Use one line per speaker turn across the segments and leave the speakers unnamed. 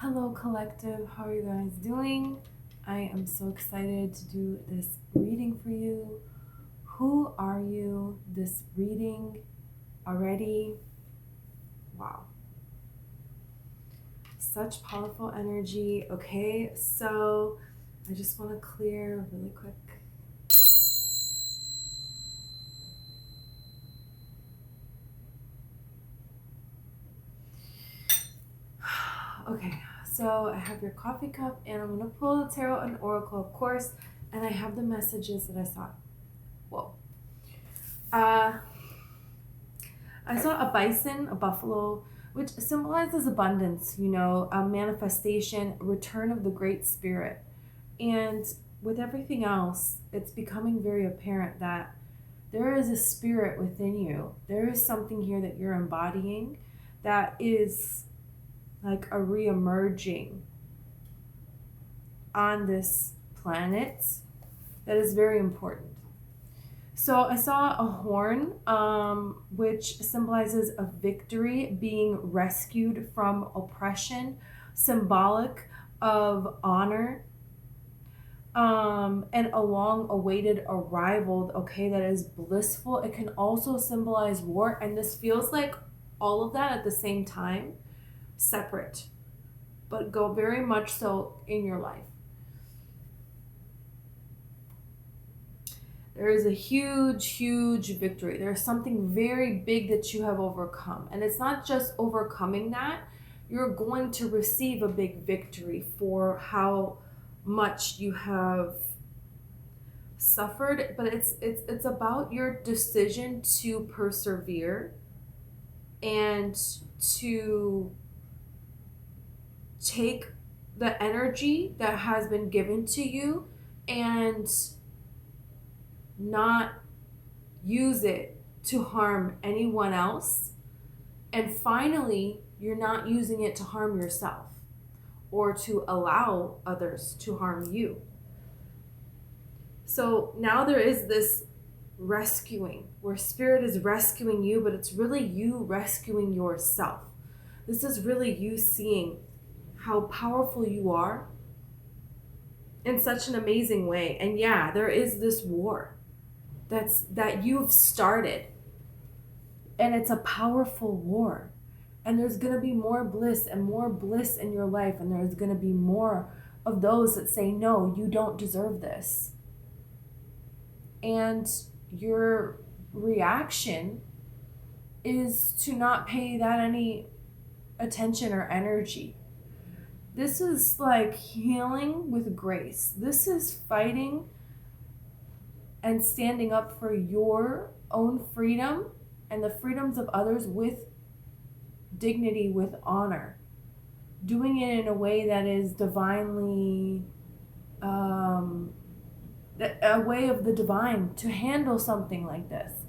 Hello, collective. How are you guys doing? I am so excited to do this reading for you. Who are you? This reading already. Wow. Such powerful energy. Okay, so I just want to clear really quick. Okay, so I have your coffee cup and I'm going to pull the tarot and oracle, of course, and I have the messages that I saw. Whoa. I saw a bison, a buffalo, which symbolizes abundance, a manifestation, a return of the Great Spirit. And with everything else, it's becoming very apparent that there is a spirit within you. There is something here that you're embodying that is like a re-emerging on this planet that is very important. So I saw a horn, which symbolizes a victory, being rescued from oppression, symbolic of honor, and a long-awaited arrival, okay, that is blissful. It can also symbolize war, and this feels like all of that at the same time, separate, but go very much so in your life. There is a huge victory. There's something very big that you have overcome. And it's not just overcoming that. You're going to receive a big victory for how much you have suffered. But it's about your decision to persevere and to take the energy that has been given to you and not use it to harm anyone else. And finally, you're not using it to harm yourself or to allow others to harm you. So now there is this rescuing where spirit is rescuing you, but it's really you rescuing yourself. This is really you seeing how powerful you are in such an amazing way. And yeah, there is this war that you've started, and it's a powerful war, and there's going to be more bliss in your life, and there's going to be more of those that say, no, you don't deserve this. And your reaction is to not pay that any attention or energy. This is like healing with grace. This is fighting and standing up for your own freedom and the freedoms of others with dignity, with honor. Doing it in a way that is divinely, a way of the divine to handle something like this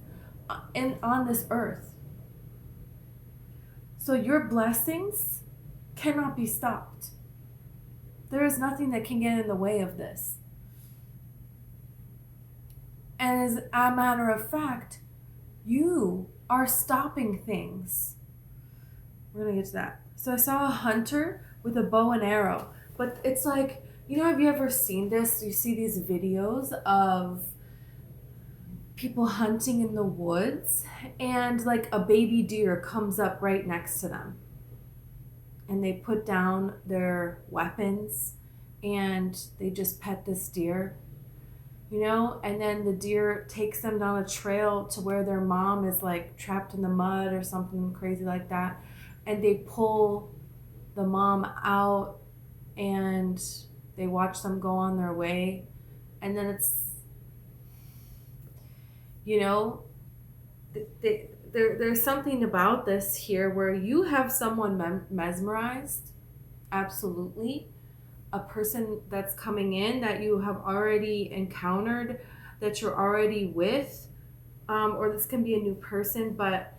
on this earth. So your blessings cannot be stopped. There is nothing that can get in the way of this. And as a matter of fact, you are stopping things. We're going to get to that. So I saw a hunter with a bow and arrow. But it's like, have you ever seen this? You see these videos of people hunting in the woods, and like a baby deer comes up right next to them. And they put down their weapons and they just pet this deer. And then the deer takes them down a trail to where their mom is like trapped in the mud or something crazy like that. And they pull the mom out and they watch them go on their way. And then it's, there's something about this here where you have someone mesmerized. Absolutely. A person that's coming in that you have already encountered, that you're already with, or this can be a new person, but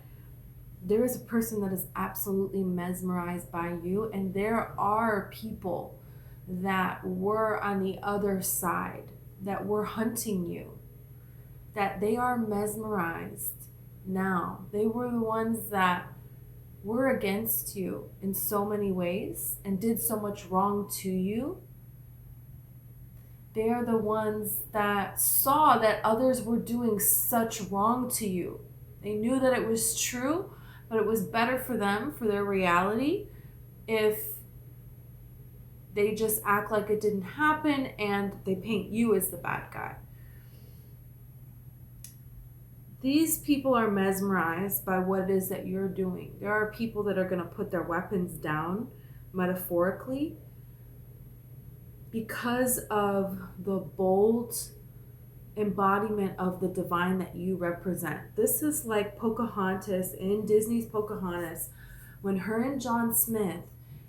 there is a person that is absolutely mesmerized by you, and there are people that were on the other side, that were hunting you, that they are mesmerized now. They were the ones that were against you in so many ways and did so much wrong to you, they are the ones that saw that others were doing such wrong to you. They knew that it was true, but it was better for them, for their reality, if they just act like it didn't happen and they paint you as the bad guy. These people are mesmerized by what it is that you're doing. There are people that are going to put their weapons down, metaphorically, because of the bold embodiment of the divine that you represent. This is like Pocahontas in Disney's Pocahontas, when her and John Smith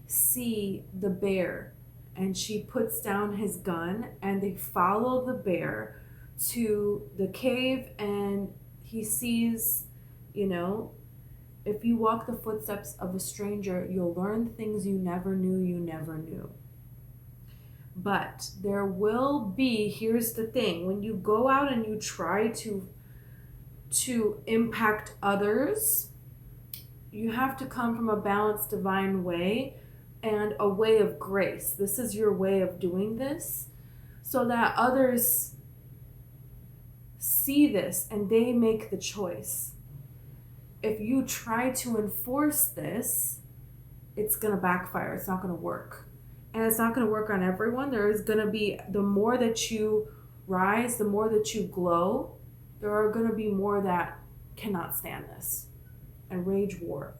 see the bear and she puts down his gun and they follow the bear to the cave, and he sees, if you walk the footsteps of a stranger, you'll learn things you never knew. But there will be, here's the thing, when you go out and you try to impact others, you have to come from a balanced divine way and a way of grace. This is your way of doing this so that others see this and they make the choice. If you try to enforce this, it's going to backfire. It's not going to work. And it's not going to work on everyone. There is going to be, the more that you rise, the more that you glow, there are going to be more that cannot stand this and rage war.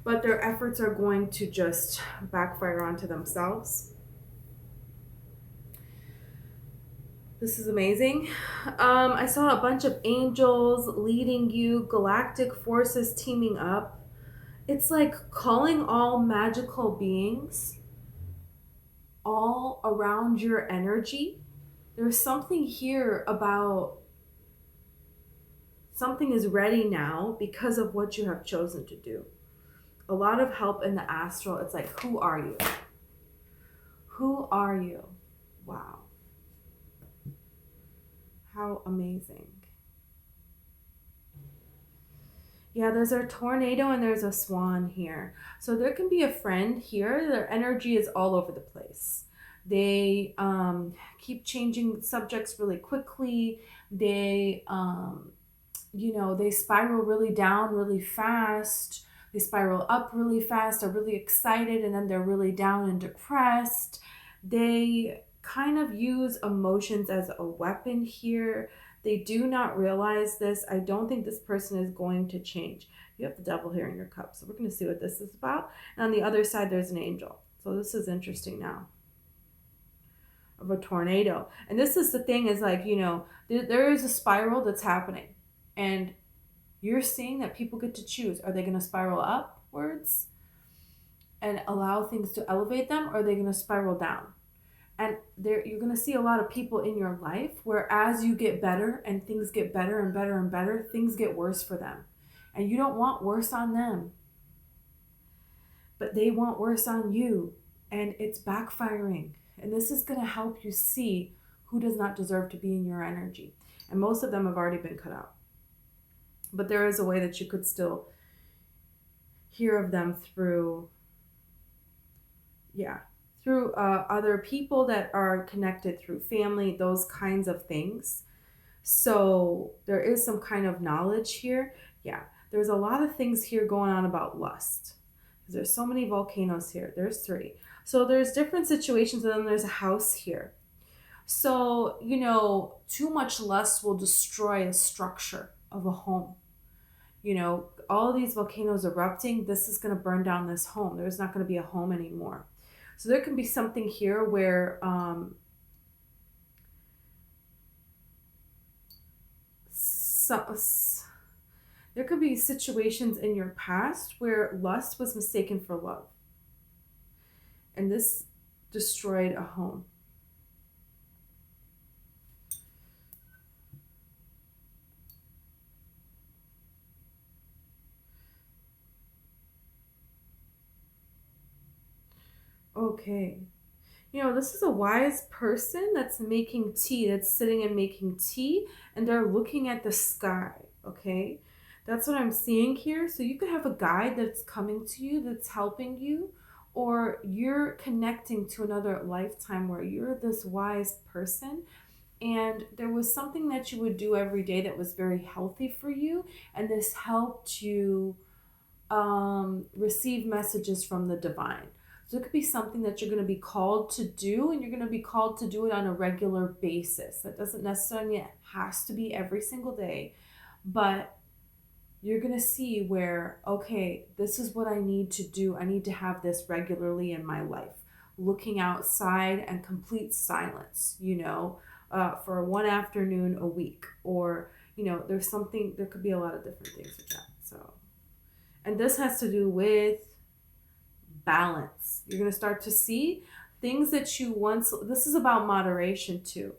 But their efforts are going to just backfire onto themselves. This is amazing. I saw a bunch of angels leading you, galactic forces teaming up. It's like calling all magical beings all around your energy. There's something here about something is ready now because of what you have chosen to do. A lot of help in the astral. It's like, who are you? Who are you? Wow. How amazing. Yeah, there's a tornado and there's a swan here. So there can be a friend here. Their energy is all over the place. They keep changing subjects really quickly. They, they spiral really down really fast. They spiral up really fast. They're really excited and then they're really down and depressed. They kind of use emotions as a weapon here. They do not realize this. I don't think this person is going to change. You have the devil here in your cup. So we're going to see what this is about. And on the other side, there's an angel. So this is interesting now. Of a tornado. And this is the thing is like, there is a spiral that's happening. And you're seeing that people get to choose. Are they going to spiral upwards and allow things to elevate them? Or are they going to spiral down? And you're going to see a lot of people in your life where as you get better and things get better and better and better, things get worse for them. And you don't want worse on them. But they want worse on you. And it's backfiring. And this is going to help you see who does not deserve to be in your energy. And most of them have already been cut out. But there is a way that you could still hear of them through other people that are connected through family, those kinds of things. So there is some kind of knowledge here. Yeah, there's a lot of things here going on about lust. There's so many volcanoes here. There's 3. So there's different situations, and then there's a house here. So, too much lust will destroy a structure of a home. All these volcanoes erupting, this is going to burn down this home. There's not going to be a home anymore. So there can be something here where there could be situations in your past where lust was mistaken for love. And this destroyed a home. Okay. This is a wise person that's making tea, that's sitting and making tea, and they're looking at the sky, okay? That's what I'm seeing here. So you could have a guide that's coming to you, that's helping you, or you're connecting to another lifetime where you're this wise person and there was something that you would do every day that was very healthy for you, and this helped you receive messages from the divine. So it could be something that you're going to be called to do, and you're going to be called to do it on a regular basis. That doesn't necessarily has to be every single day, but you're going to see where, okay, this is what I need to do. I need to have this regularly in my life. Looking outside and complete silence, for one afternoon a week. Or, there could be a lot of different things with that. So, and this has to do with balance. You're going to start to see things that you once, this is about moderation too.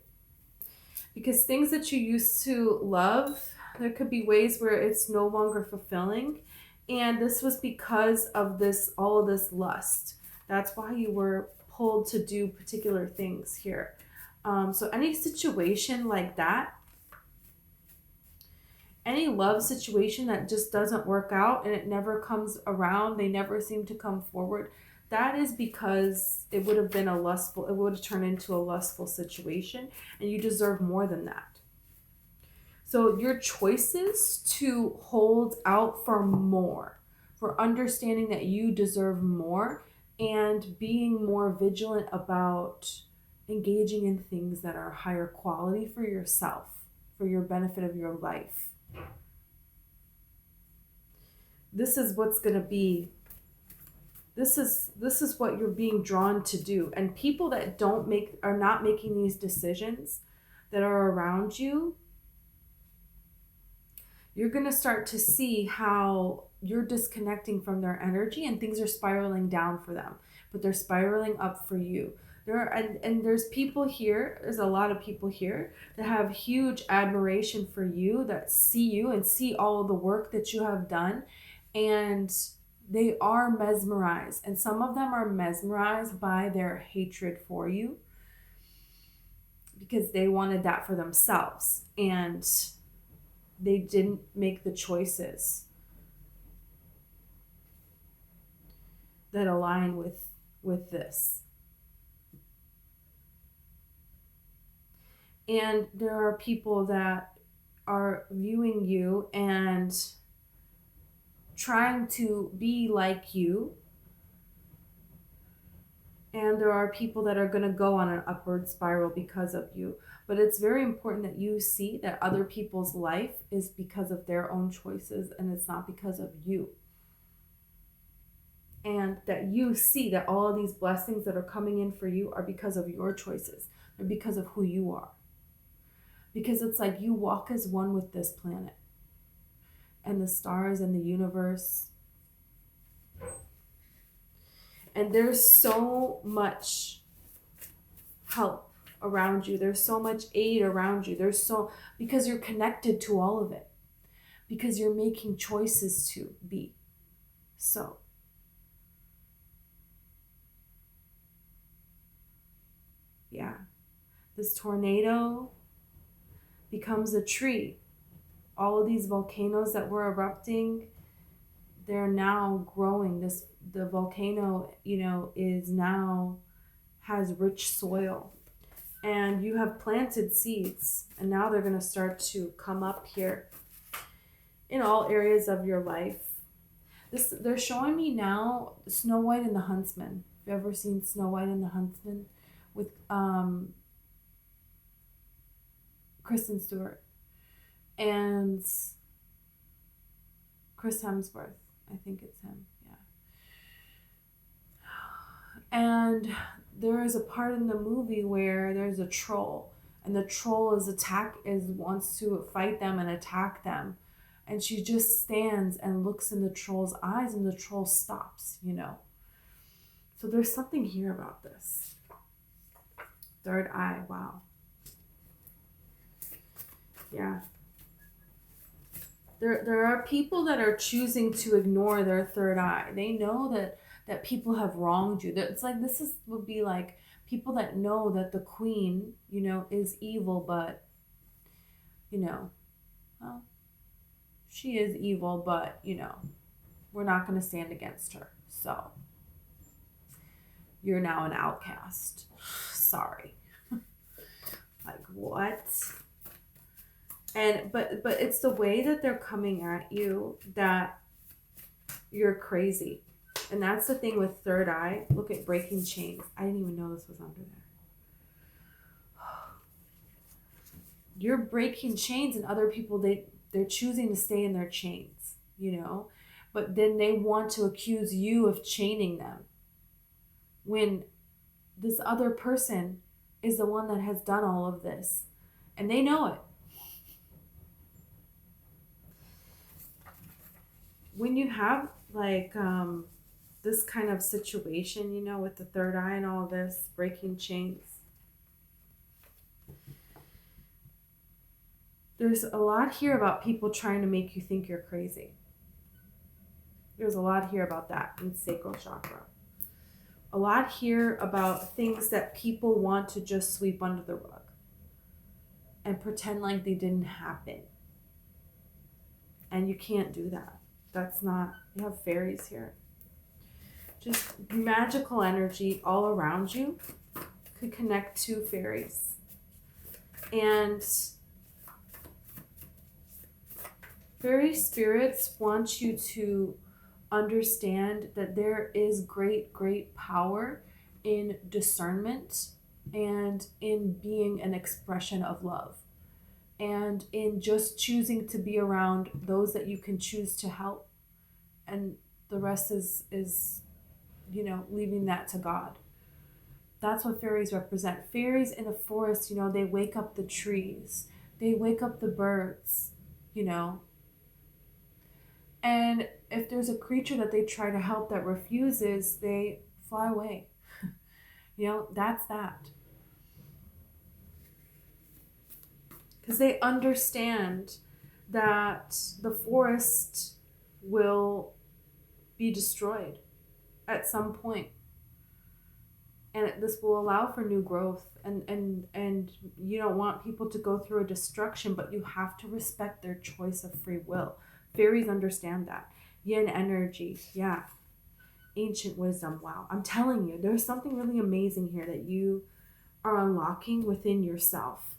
Because things that you used to love, there could be ways where it's no longer fulfilling. And this was because of all of this lust. That's why you were pulled to do particular things here. So any situation like that, any love situation that just doesn't work out and it never comes around, they never seem to come forward, that is because it would have turned into a lustful situation, and you deserve more than that. So your choices to hold out for more, for understanding that you deserve more, and being more vigilant about engaging in things that are higher quality for yourself, for your benefit of your life. This is what's going to be, this is what you're being drawn to do. And people that are not making these decisions that are around you, you're going to start to see how you're disconnecting from their energy and things are spiraling down for them, but they're spiraling up for you. There's people here, there's a lot of people here that have huge admiration for you, that see you and see all of the work that you have done, and they are mesmerized. And some of them are mesmerized by their hatred for you because they wanted that for themselves and they didn't make the choices that align with this. And there are people that are viewing you and trying to be like you. And there are people that are going to go on an upward spiral because of you. But it's very important that you see that other people's life is because of their own choices and it's not because of you. And that you see that all of these blessings that are coming in for you are because of your choices. They're because of who you are. Because it's like you walk as one with this planet and the stars and the universe. And there's so much help around you. There's so much aid around you. Because you're connected to all of it. Because you're making choices to be. So. Yeah. This tornado becomes a tree. All of these volcanoes that were erupting, they're now growing. The volcano, has rich soil. And you have planted seeds. And now they're going to start to come up here in all areas of your life. They're showing me now Snow White and the Huntsman. Have you ever seen Snow White and the Huntsman? With Kristen Stewart and Chris Hemsworth. I think it's him, yeah. And there is a part in the movie where there's a troll, and the troll wants to fight them and attack them, and she just stands and looks in the troll's eyes, and the troll stops. So there's something here about this. Third eye, wow. Yeah. There are people that are choosing to ignore their third eye. They know that people have wronged you. It's like would be like people that know that the queen, is evil, but well, she is evil, but, you know, we're not going to stand against her. So you're now an outcast. Sorry. Like, what? And but it's the way that they're coming at you that you're crazy. And that's the thing with third eye. Look at breaking chains. I didn't even know this was under there. You're breaking chains, and other people, they're choosing to stay in their chains, you know? But then they want to accuse you of chaining them, when this other person is the one that has done all of this, and they know it. When you have like this kind of situation, you know, with the third eye and all this, breaking chains, there's a lot here about people trying to make you think you're crazy. There's a lot here about that in sacral chakra. A lot here about things that people want to just sweep under the rug and pretend like they didn't happen. And you can't do that. That's not, you have fairies here. Just magical energy all around you could connect to fairies. And fairy spirits want you to understand that there is great, great power in discernment and in being an expression of love, and in just choosing to be around those that you can choose to help, and the rest is you know, leaving that to God. That's what fairies represent. Fairies in a forest, you know, they wake up the trees, they wake up the birds, you know. And if there's a creature that they try to help that refuses, they fly away. You know, that's that. Because they understand that the forest will be destroyed at some point. And this will allow for new growth. And you don't want people to go through a destruction, but you have to respect their choice of free will. Fairies understand that. Yin energy, yeah. Ancient wisdom, wow. I'm telling you, there's something really amazing here that you are unlocking within yourself.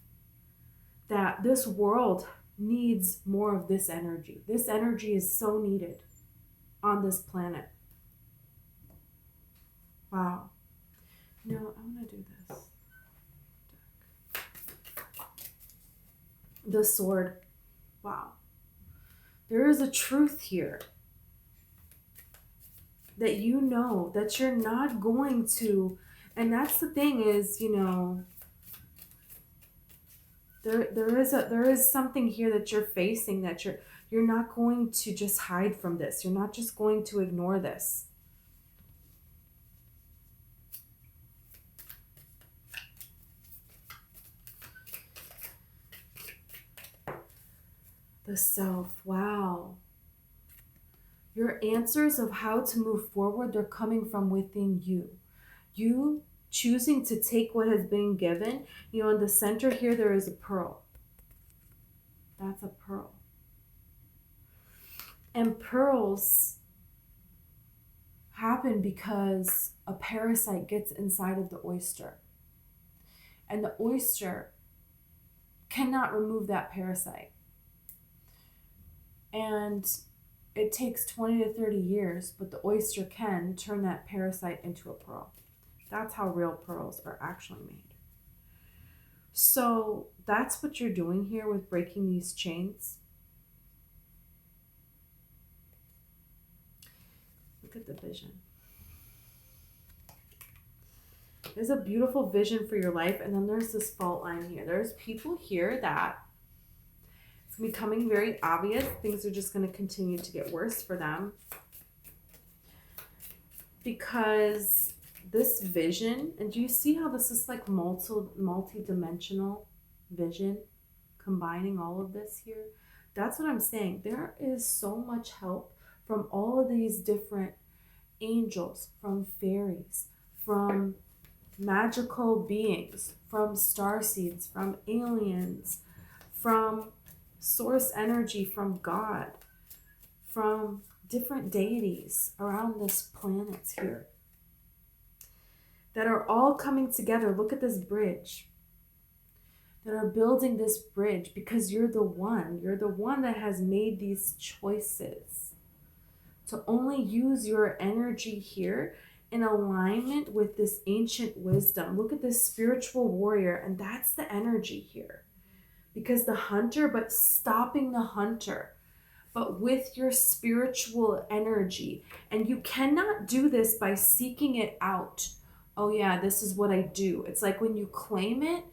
That this world needs more of this energy. This energy is so needed on this planet. Wow. You know, I'm going to do this. The sword. Wow. There is a truth here that you know that you're not going to, and that's the thing is, you know, there is something here that you're facing that you're not going to just hide from this. You're not just going to ignore this. The self, wow. Your answers of how to move forward, they're coming from within you. You choosing to take what has been given. You know, in the center here, there is a pearl. That's a pearl. And pearls happen because a parasite gets inside of the oyster. And the oyster cannot remove that parasite. And it takes 20 to 30 years, but the oyster can turn that parasite into a pearl. That's how real pearls are actually made. So that's what you're doing here with breaking these chains. Look at the vision. There's a beautiful vision for your life, and then there's this fault line here. There's people here that it's becoming very obvious. Things are just going to continue to get worse for them. Because this vision, and do you see how this is like multi-dimensional vision, combining all of this here? That's what I'm saying. There is so much help from all of these different angels, from fairies, from magical beings, from starseeds, from aliens, from source energy, from God. from different deities around this planet here that are all coming together. Look at this bridge. That are building this bridge because you're the one. You're the one that has made these choices to only use your energy here in alignment with this ancient wisdom. Look at this spiritual warrior, and that's the energy here. Because the hunter, but stopping the hunter, but with your spiritual energy. And you cannot do this by seeking it out. Oh yeah, this is what I do. It's like when you claim it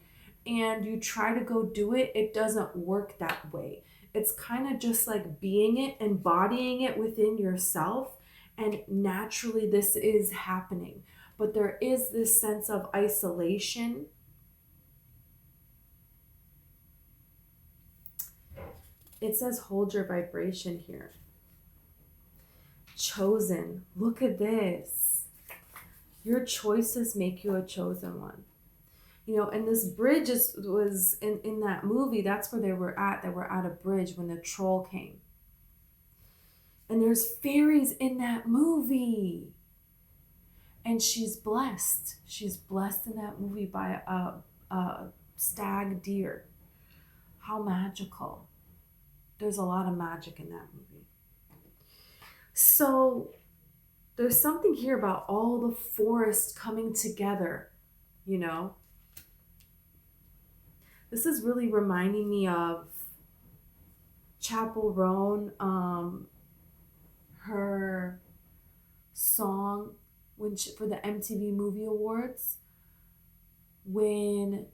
and you try to go do it, it doesn't work that way. It's kind of just like being it, embodying it within yourself, and naturally this is happening. But there is this sense of isolation. It says hold your vibration here. Chosen. Look at this. Your choices make you a chosen one. You know, and this bridge was in that movie, that's where they were at. They were at a bridge when the troll came. And there's fairies in that movie. And she's blessed. She's blessed in that movie by a stag deer. How magical. There's a lot of magic in that movie. So there's something here about all the forest coming together, you know. This is really reminding me of Chappell Roan, her song for the MTV Movie Awards, when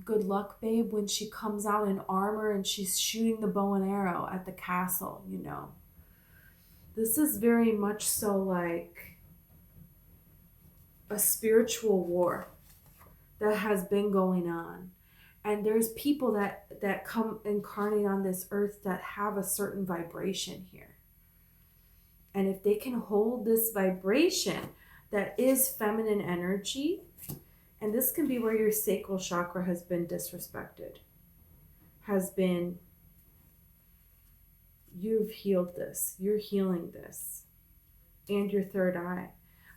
Good Luck Babe, when she comes out in armor and she's shooting the bow and arrow at the castle, you know. This is very much so like a spiritual war that has been going on. And there's people that come incarnate on this earth that have a certain vibration here. And if they can hold this vibration that is feminine energy, and this can be where your sacral chakra has been disrespected, you've healed this, you're healing this, and your third eye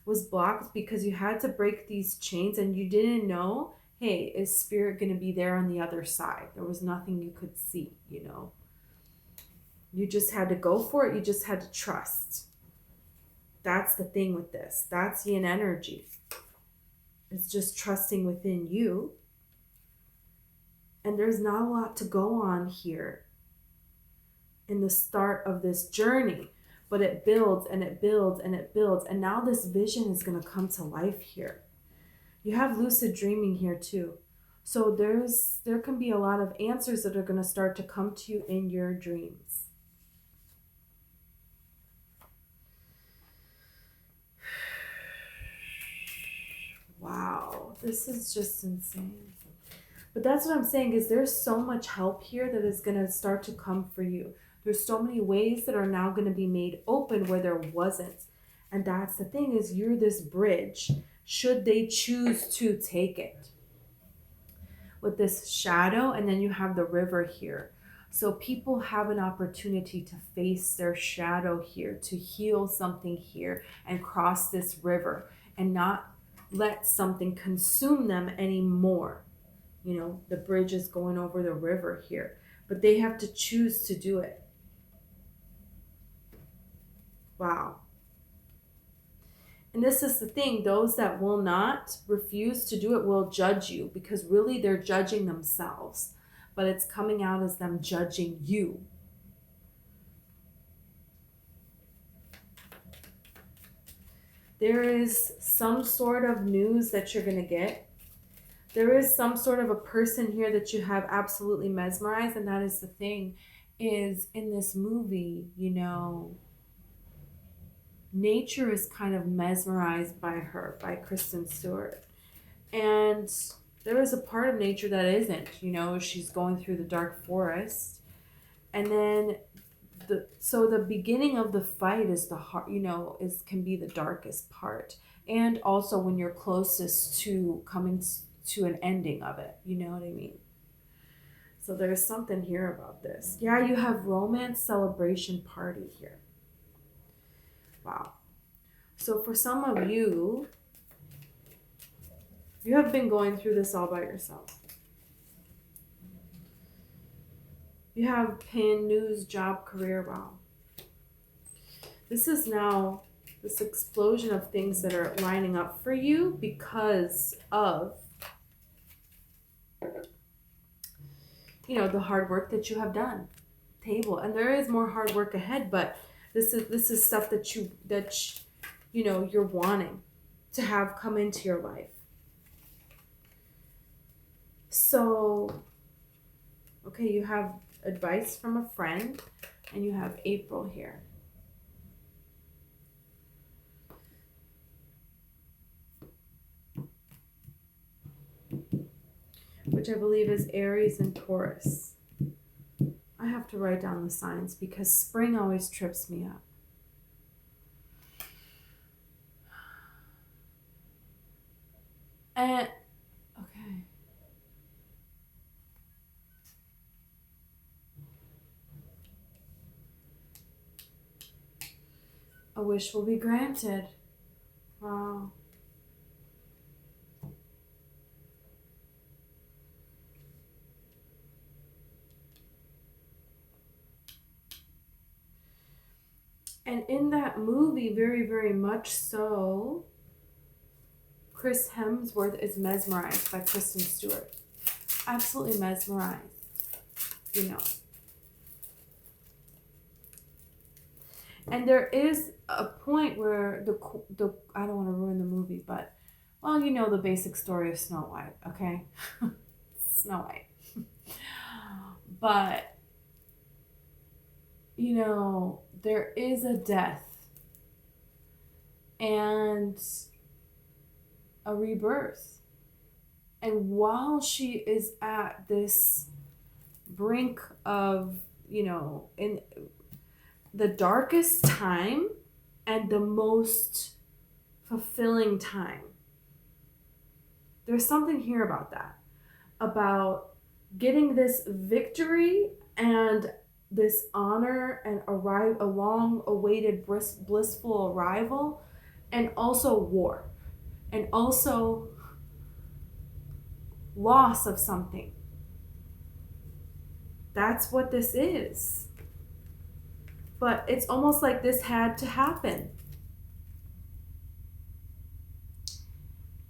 was blocked because you had to break these chains and you didn't know, hey, is spirit going to be there on the other side? There was nothing you could see, you know. You just had to go for it. You just had to trust. That's the thing with this. That's yin energy. It's just trusting within you. And there's not a lot to go on here in the start of this journey, but it builds and it builds and it builds. And now this vision is going to come to life here. You have lucid dreaming here too. So there can be a lot of answers that are going to start to come to you in your dreams. Wow, this is just insane. But that's what I'm saying, is there's so much help here that is going to start to come for you. There's so many ways that are now going to be made open where there wasn't. And that's the thing, is you're this bridge, should they choose to take it. With this shadow, and then you have the river here. So people have an opportunity to face their shadow here, to heal something here and cross this river and not let something consume them anymore. You know, the bridge is going over the river here, but they have to choose to do it. Wow. And this is the thing, those that will not refuse to do it will judge you, because really they're judging themselves, but it's coming out as them judging you. There is some sort of news that you're going to get. There is some sort of a person here that you have absolutely mesmerized, and that is the thing, is in this movie, you know, nature is kind of mesmerized by her, by Kristen Stewart. And there is a part of nature that isn't, you know, she's going through the dark forest. And then the beginning of the fight is the heart, you know, can be the darkest part. And also when you're closest to coming to an ending of it, you know what I mean? So there's something here about this. Yeah, you have romance celebration party here. Wow. So for some of you, you have been going through this all by yourself. You have pin, news, job, career. Wow. This is now this explosion of things that are lining up for you because of, you know, the hard work that you have done. Table. And there is more hard work ahead, but this is stuff that you know, you're wanting to have come into your life. So, okay, you have advice from a friend, and you have April here. Which I believe is Aries and Taurus. I have to write down the signs because spring always trips me up. And, okay. A wish will be granted. Wow. And in that movie, very, very much so, Chris Hemsworth is mesmerized by Kristen Stewart. Absolutely mesmerized, you know. And there is a point where the I don't want to ruin the movie, but, well, you know the basic story of Snow White, okay? Snow White. But, you know, there is a death and a rebirth. And while she is at this brink of, you know, in the darkest time and the most fulfilling time, there's something here about that, about getting this victory and this honor and a long-awaited blissful arrival, and also war, and also loss of something. That's what this is. But it's almost like this had to happen.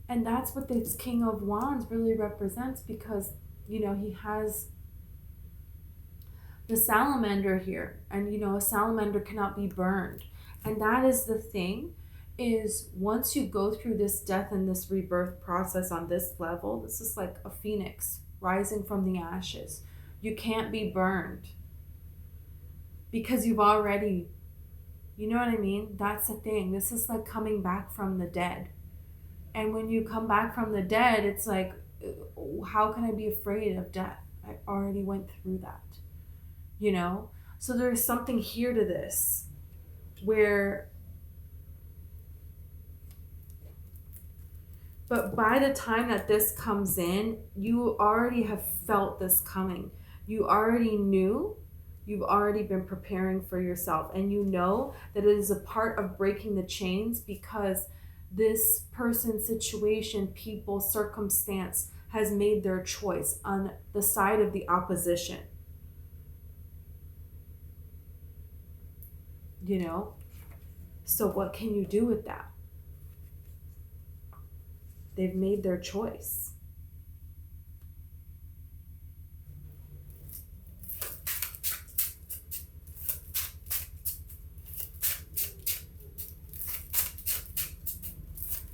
And that's what this King of Wands really represents, because, you know, he has the salamander here. And, you know, a salamander cannot be burned. And that is the thing, is once you go through this death and this rebirth process on this level, this is like a phoenix rising from the ashes. You can't be burned because you've already, you know what I mean? That's the thing. This is like coming back from the dead. And when you come back from the dead, it's like, how can I be afraid of death? I already went through that, you know? So there's something here to this where, but by the time that this comes in, you already have felt this coming. You already knew. You've already been preparing for yourself. And you know that it is a part of breaking the chains, because this person, situation, people, circumstance has made their choice on the side of the opposition. You know? So what can you do with that? They've made their choice.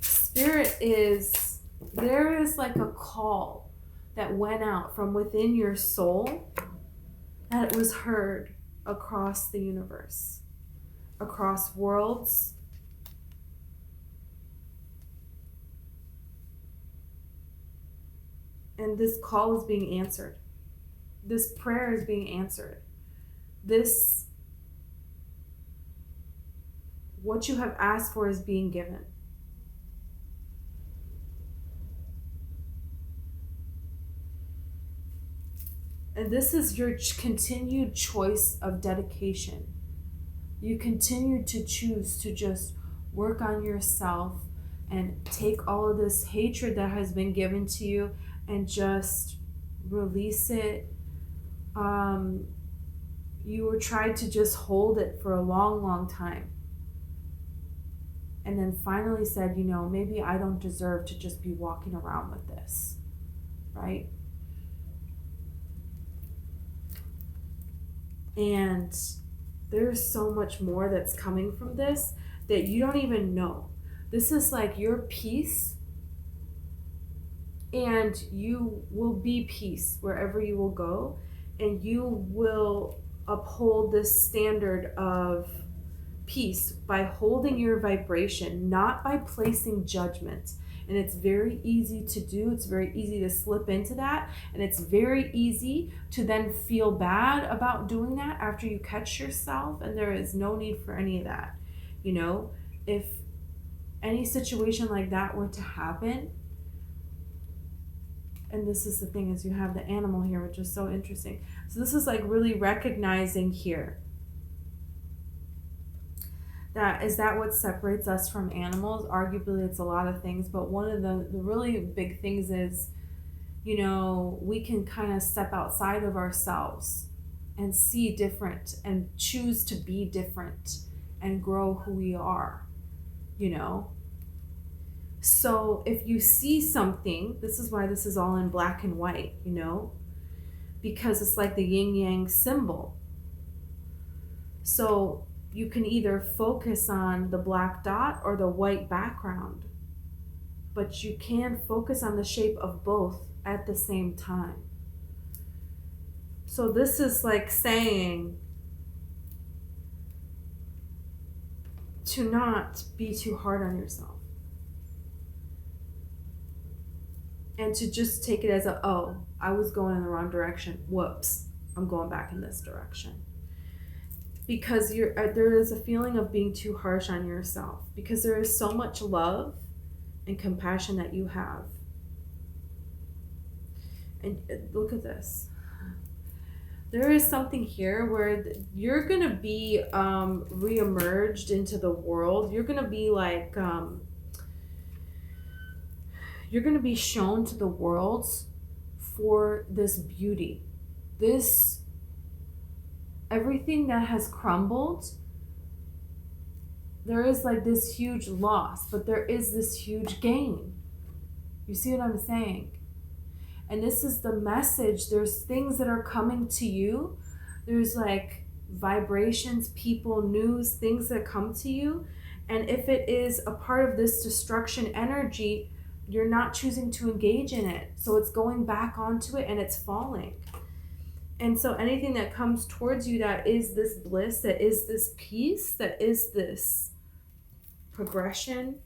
Spirit is, there is like a call that went out from within your soul, that it was heard across the universe, across worlds. And this call is being answered. This prayer is being answered. This, what you have asked for, is being given. And this is your continued choice of dedication you continue to choose to just work on yourself and take all of this hatred that has been given to you and just release it. You were tried to just hold it for a long, long time. And then finally said, you know, maybe I don't deserve to just be walking around with this, right? And there's so much more that's coming from this that you don't even know. This is like your peace, and you will be peace wherever you will go, and you will uphold this standard of peace by holding your vibration, not by placing judgment. And it's very easy to do. It's very easy to slip into that. And it's very easy to then feel bad about doing that after you catch yourself. And there is no need for any of that. You know, if any situation like that were to happen, and this is the thing, is you have the animal here, which is so interesting. So this is like really recognizing here that is that what separates us from animals? Arguably it's a lot of things, but one of the really big things is, you know, we can kind of step outside of ourselves and see different and choose to be different and grow who we are, you know. So if you see something, this is why this is all in black and white, you know, because it's like the yin yang symbol. So you can either focus on the black dot or the white background, but you can focus on the shape of both at the same time. So this is like saying to not be too hard on yourself. And to just take it as a, oh, I was going in the wrong direction. Whoops, I'm going back in this direction. Because there is a feeling of being too harsh on yourself, because there is so much love and compassion that you have. And look at this. There is something here where you're going to be re-emerged into the world. You're going to be like, you're going to be shown to the world for this beauty. This everything that has crumbled, there is like this huge loss, but there is this huge gain. You see what I'm saying? And this is the message. There's things that are coming to you. There's like vibrations, people, news, things that come to you. And if it is a part of this destruction energy, you're not choosing to engage in it. So it's going back onto it and it's falling. And so anything that comes towards you that is this bliss, that is this peace, that is this progression,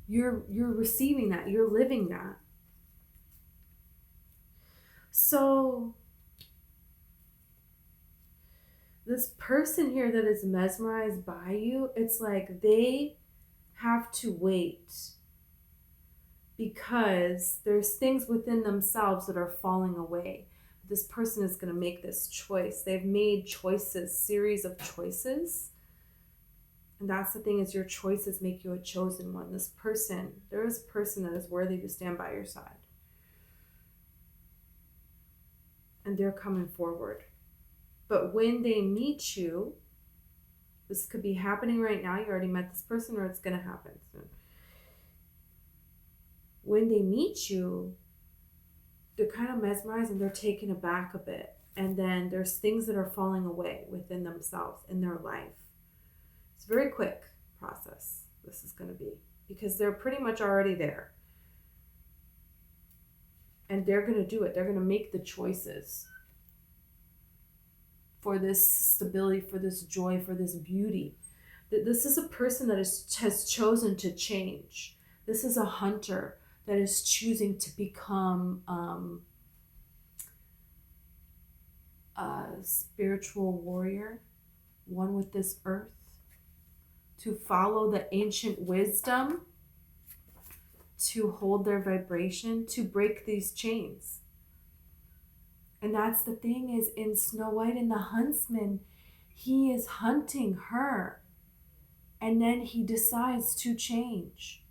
you're receiving that, you're living that. So this person here that is mesmerized by you, it's like they have to wait, because there's things within themselves that are falling away. This person is going to make this choice. They've made choices, series of choices. And that's the thing, is your choices make you a chosen one. This person, there is a person that is worthy to stand by your side. And they're coming forward. But when they meet you, this could be happening right now. You already met this person, or it's going to happen soon. When they meet you, they're kind of mesmerized and they're taken aback a bit. And then there's things that are falling away within themselves in their life. It's a very quick process, this is going to be, because they're pretty much already there. And they're going to do it. They're going to make the choices for this stability, for this joy, for this beauty. This is a person that has chosen to change. This is a hunter that is choosing to become a spiritual warrior, one with this earth, to follow the ancient wisdom, to hold their vibration, to break these chains. And that's the thing, is in Snow White and the Huntsman, he is hunting her. And then he decides to change.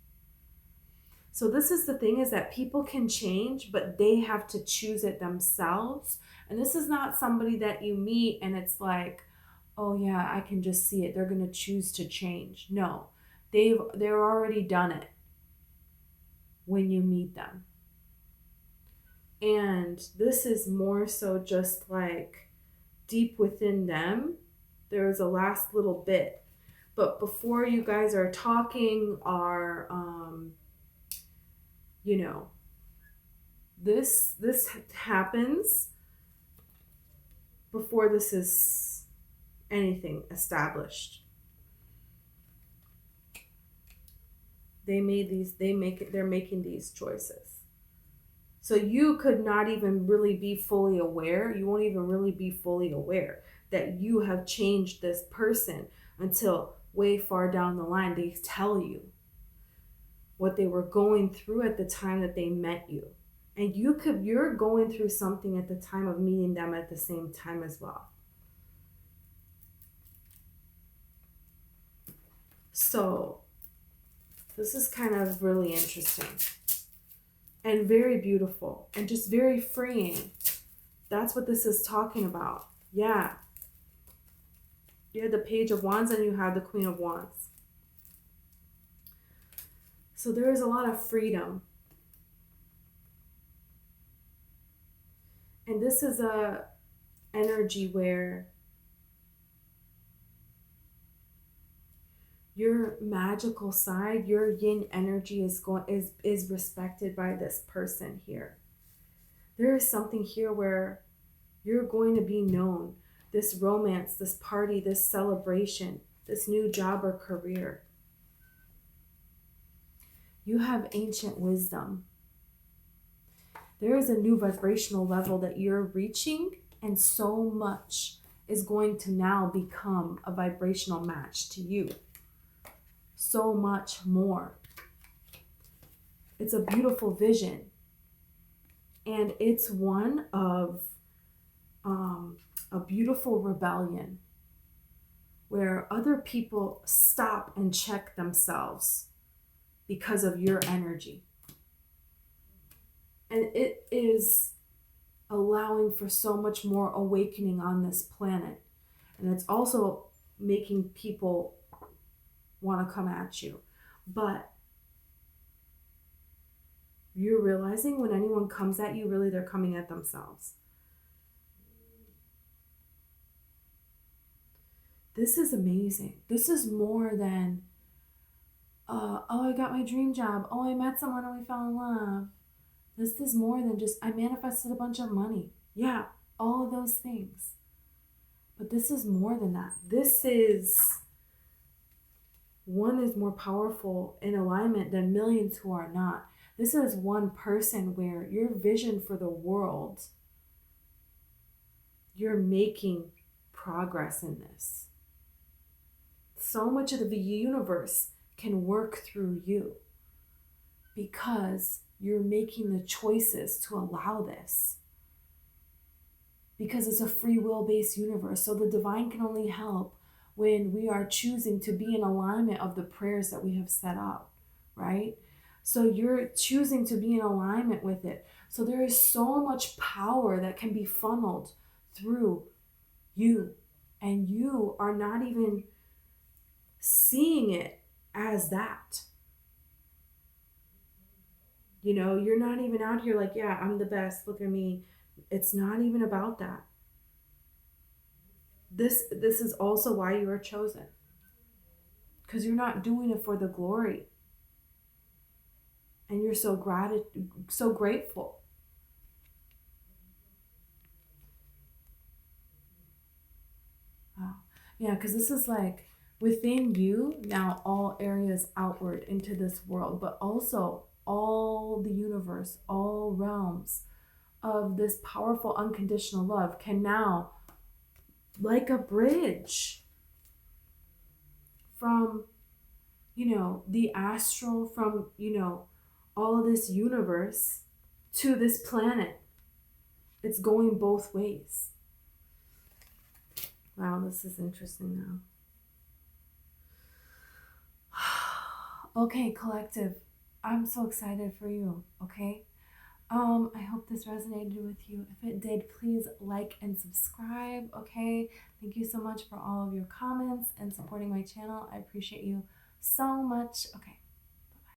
So this is the thing, is that people can change, but they have to choose it themselves. And this is not somebody that you meet and it's like, oh yeah, I can just see it, they're going to choose to change. No, they're already done it when you meet them. And this is more so just like deep within them. There is a last little bit. But before you guys are talking, are, you know, this happens before this is anything established. They're making these choices. So you could not even really be fully aware. You won't even really be fully aware that you have changed this person until way far down the line they tell you what they were going through at the time that they met you. And you're going through something at the time of meeting them at the same time as well. So this is kind of really interesting and very beautiful and just very freeing. That's what this is talking about. Yeah. You have the Page of Wands and you have the Queen of Wands. So there is a lot of freedom. And this is a energy where your magical side, your yin energy is respected by this person here. There is something here where you're going to be known. This romance, this party, this celebration, this new job or career. You have ancient wisdom. There is a new vibrational level that you're reaching, and so much is going to now become a vibrational match to you. So much more. It's a beautiful vision. And it's one of a beautiful rebellion where other people stop and check themselves because of your energy. And it is allowing for so much more awakening on this planet. And it's also making people want to come at you. But you're realizing when anyone comes at you, really they're coming at themselves. This is amazing. This is more than, oh, I got my dream job. Oh, I met someone and we fell in love. This is more than just, I manifested a bunch of money. Yeah, all of those things. But this is more than that. This is, one is more powerful in alignment than millions who are not. This is one person where your vision for the world, you're making progress in this. So much of the universe can work through you because you're making the choices to allow this. Because it's a free will based universe. So the divine can only help when we are choosing to be in alignment of the prayers that we have set up, right? So you're choosing to be in alignment with it. So there is so much power that can be funneled through you. And you are not even seeing it as that. You know, you're not even out here like, yeah, I'm the best, look at me. It's not even about that. This is also why you are chosen. Because you're not doing it for the glory. And you're so grateful. Wow. Yeah, because this is like within you now, all areas outward into this world, but also all the universe, all realms of this powerful unconditional love can now, like a bridge from, the astral, from, all of this universe to this planet. It's going both ways. Wow, this is interesting now. Okay, collective. I'm so excited for you, okay? I hope this resonated with you. If it did, please like and subscribe, okay? Thank you so much for all of your comments and supporting my channel. I appreciate you so much. Okay.